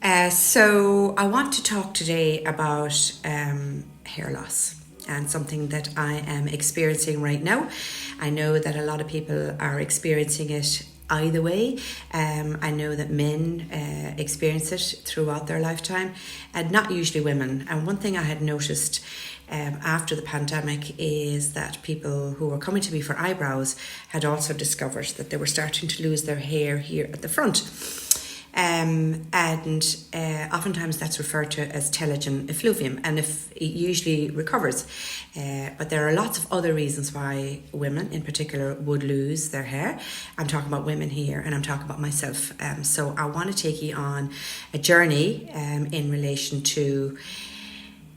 So I want to talk today about hair loss and something that I am experiencing right now. I know that a lot of people are experiencing it either way. I know that men experience it throughout their lifetime and not usually women. And one thing I had noticed after the pandemic is that people who were coming to me for eyebrows had also discovered that they were starting to lose their hair here at the front. Oftentimes that's referred to as telegen effluvium, and if it usually recovers. But there are lots of other reasons why women in particular would lose their hair. I'm talking about women here, and I'm talking about myself. So I want to take you on a journey in relation to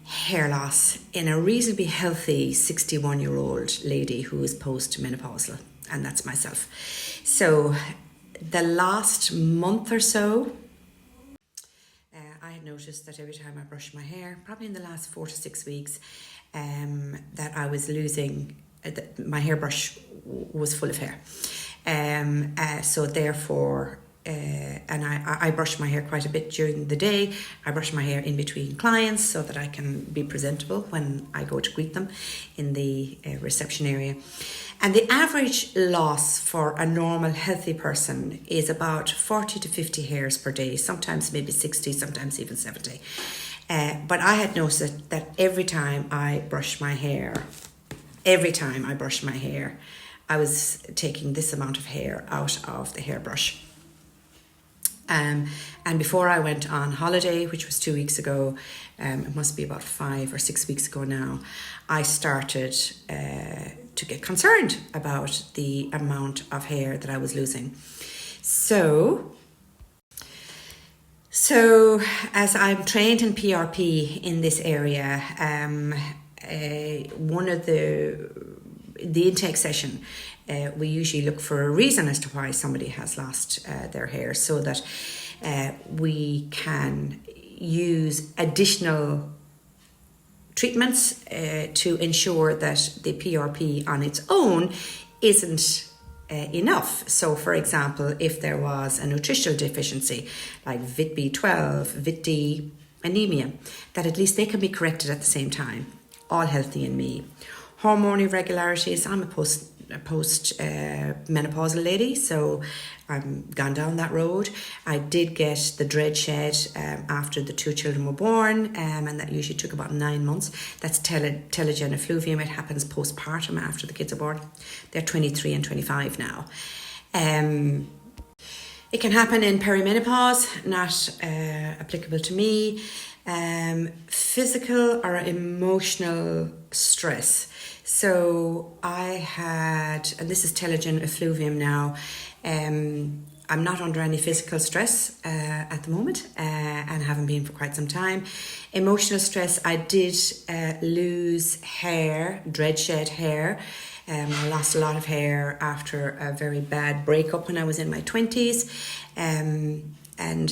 hair loss in a reasonably healthy 61-year-old lady who is post-menopausal, and that's myself. So the last month or so, I had noticed that every time I brushed my hair, probably in the last 4 to 6 weeks, that I was losing, my hairbrush was full of hair. So therefore, and I brush my hair quite a bit during the day. I brush my hair in between clients so that I can be presentable when I go to greet them in the reception area. And the average loss for a normal healthy person is about 40 to 50 hairs per day, sometimes maybe 60, sometimes even 70. But I had noticed that every time I brush my hair, I was taking this amount of hair out of the hairbrush. And before I went on holiday, which was 2 weeks ago, it must be about 5 or 6 weeks ago now, I started to get concerned about the amount of hair that I was losing. So as I'm trained in PRP in this area, one of the intake session, we usually look for a reason as to why somebody has lost their hair, so that we can use additional treatments to ensure that the PRP on its own isn't enough. So for example, if there was a nutritional deficiency like Vit B12, Vit D, anemia, that at least they can be corrected at the same time, all healthy in me. Hormone irregularities, I'm a post-menopausal lady, so I've gone down that road. I did get the dread shed after the 2 children were born, and that usually took about 9 months. That's telegen effluvium. It happens postpartum after the kids are born. They're 23 and 25 now. It can happen in perimenopause, not applicable to me. Physical or emotional stress. So I had, and this is telegen effluvium now, I'm not under any physical stress at the moment and haven't been for quite some time. Emotional stress, I did lose hair, dread shed hair. I lost a lot of hair after a very bad breakup when I was in my 20s, and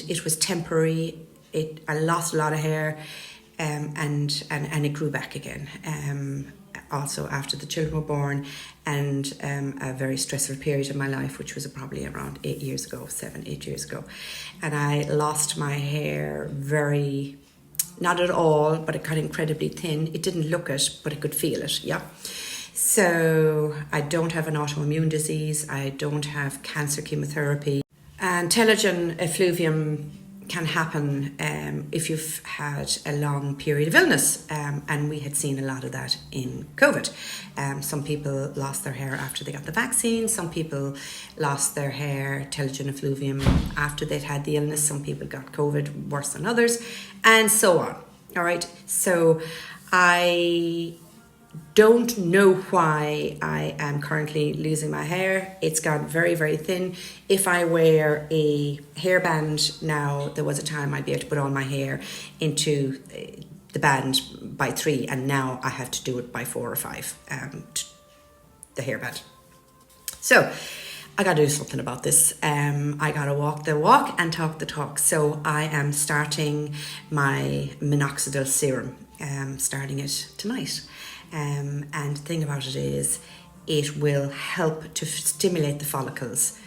it was temporary. I lost a lot of hair, and it grew back again. Also after the children were born, and a very stressful period in my life, which was probably around 8 years ago, 8 years ago. And I lost my hair very, not at all, but it got incredibly thin. It didn't look it, but I could feel it, yeah. So I don't have an autoimmune disease. I don't have cancer chemotherapy. And telegen effluvium can happen if you've had a long period of illness, and we had seen a lot of that in COVID. Some people lost their hair after they got the vaccine. Some people lost their hair, telegen effluvium, after they'd had the illness. Some people got COVID worse than others, and so on. All right, so I don't know why I am currently losing my hair. It's gone very, very thin. If I wear a hairband now, there was a time I'd be able to put all my hair into the band by 3, and now I have to do it by 4 or 5, the hairband. So I got to do something about this. I got to walk the walk and talk the talk. So I am starting my minixidil serum, starting it tonight. And the thing about it is, it will help to stimulate the follicles.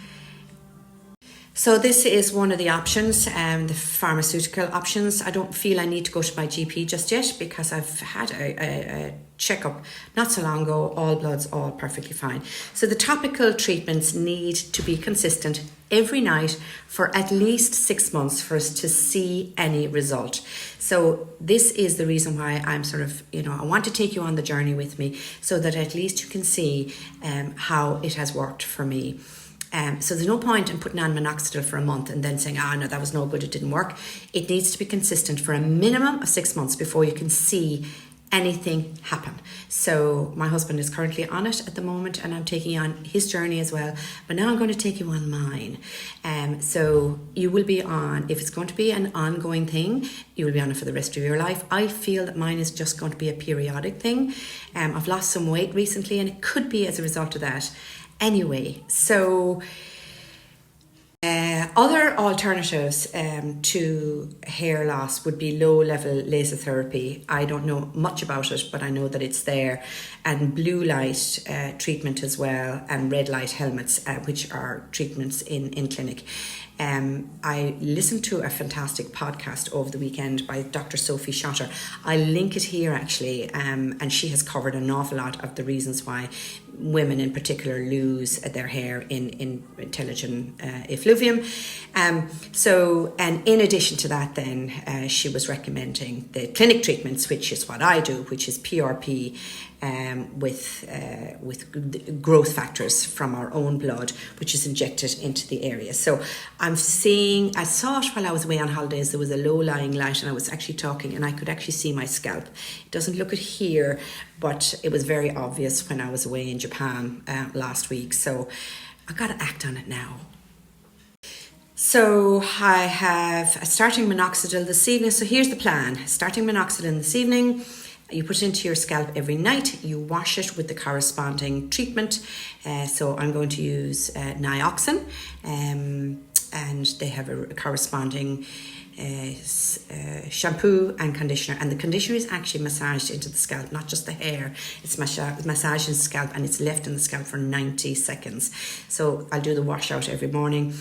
So this is one of the options, the pharmaceutical options. I don't feel I need to go to my GP just yet because I've had a checkup not so long ago, all bloods, all perfectly fine. So the topical treatments need to be consistent every night for at least 6 months for us to see any result. So this is the reason why I'm sort of, I want to take you on the journey with me so that at least you can see how it has worked for me. So there's no point in putting on minoxidil for a month and then saying, no, that was no good, it didn't work. It needs to be consistent for a minimum of 6 months before you can see anything happen. So my husband is currently on it at the moment and I'm taking you on his journey as well. But now I'm going to take you on mine. So you will be on, if it's going to be an ongoing thing, you will be on it for the rest of your life. I feel that mine is just going to be a periodic thing. I've lost some weight recently and it could be as a result of that. Anyway, so other alternatives to hair loss would be low-level laser therapy. I don't know much about it, but I know that it's there. And blue light treatment as well, and red light helmets, which are treatments in clinic. I listened to a fantastic podcast over the weekend by Dr. Sophie Schotter. I'll link it here actually, and she has covered an awful lot of the reasons why women in particular lose their hair in telegen effluvium. And in addition to that then, she was recommending the clinic treatments, which is what I do, which is PRP, with growth factors from our own blood, which is injected into the area. So I saw it while I was away on holidays. There was a low-lying light and I was actually talking and I could actually see my scalp. It doesn't look it here, but it was very obvious when I was away in Japan last week. So I've got to act on it now. So I have starting minoxidil this evening. So here's the plan. Starting minoxidil this evening. You put it into your scalp every night. You wash it with the corresponding treatment. So I'm going to use Nioxin, and they have a corresponding shampoo and conditioner. And the conditioner is actually massaged into the scalp, not just the hair. It's massaged in the scalp and it's left in the scalp for 90 seconds. So I'll do the wash out every morning.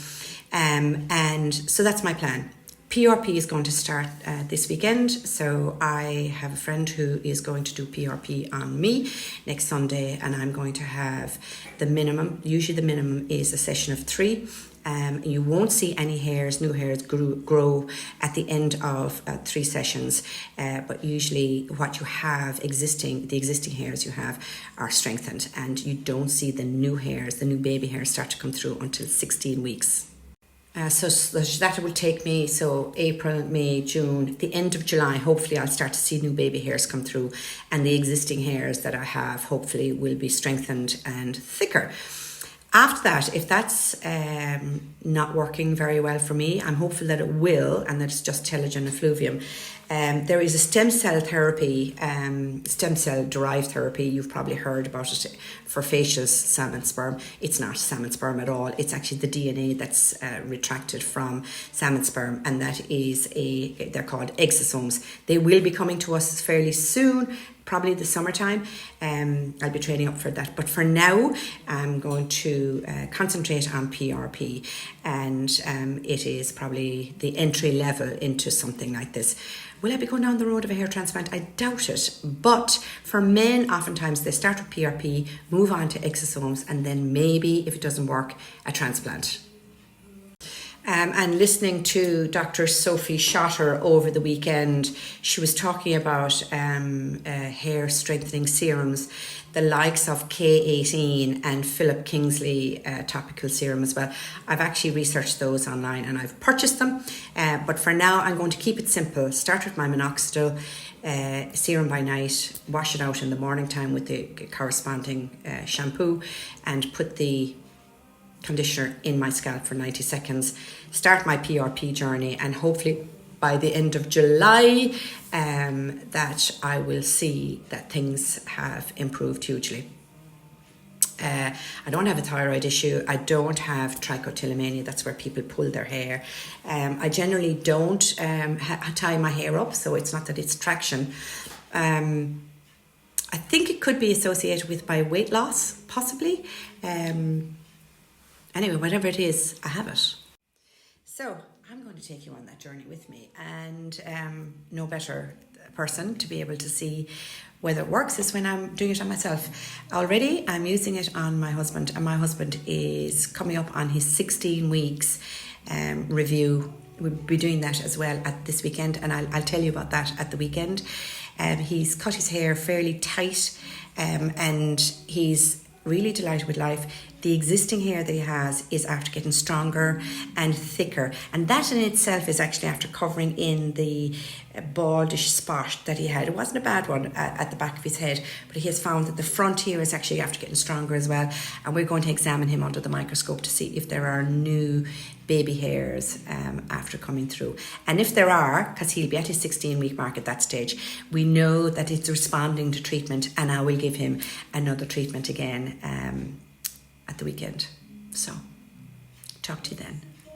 And so that's my plan. PRP is going to start this weekend, so I have a friend who is going to do PRP on me next Sunday, and I'm going to have the minimum. Usually the minimum is a session of 3. You won't see any new hairs grow at the end of 3 sessions, but usually what you have the existing hairs you have are strengthened, and you don't see the new baby hairs start to come through until 16 weeks. So that will take me, so April, May, June, the end of July, hopefully I'll start to see new baby hairs come through, and the existing hairs that I have hopefully will be strengthened and thicker. After that, if that's not working very well for me, I'm hopeful that it will, and that it's just telegen effluvium. There is a stem cell therapy, stem cell derived therapy. You've probably heard about it for facial salmon sperm. It's not salmon sperm at all. It's actually the DNA that's retracted from salmon sperm, and that is they're called exosomes. They will be coming to us fairly soon, probably the summertime. I'll be training up for that. But for now, I'm going to concentrate on PRP, and it is probably the entry level into something like this. Will I be going down the road of a hair transplant? I doubt it. But for men, oftentimes they start with PRP, move on to exosomes, and then maybe, if it doesn't work, a transplant. And listening to Dr. Sophie Schotter over the weekend, she was talking about hair strengthening serums, the likes of K18 and Philip Kingsley topical serum as well. I've actually researched those online and I've purchased them. But for now, I'm going to keep it simple. Start with my minoxidil serum by night, wash it out in the morning time with the corresponding shampoo, and put the conditioner in my scalp for 90 seconds, start my PRP journey, and hopefully by the end of July that I will see that things have improved hugely. I don't have a thyroid issue. I don't have trichotillomania. That's where people pull their hair. I generally don't tie my hair up, so it's not that it's traction. I think it could be associated with my weight loss, possibly. Anyway, whatever it is, I have it. So I'm going to take you on that journey with me, and no better person to be able to see whether it works is when I'm doing it on myself. Already I'm using it on my husband, and my husband is coming up on his 16 weeks review. We'll be doing that as well at this weekend, and I'll tell you about that at the weekend. He's cut his hair fairly tight, and he's really delighted with life. The existing hair that he has is after getting stronger and thicker, and that in itself is actually after covering in the baldish spot that he had. It wasn't a bad one at the back of his head, but he has found that the front here is actually after getting stronger as well, and we're going to examine him under the microscope to see if there are new baby hairs after coming through. And if there are, because he'll be at his 16-week mark at that stage, we know that it's responding to treatment, and I will give him another treatment again at the weekend. So, talk to you then.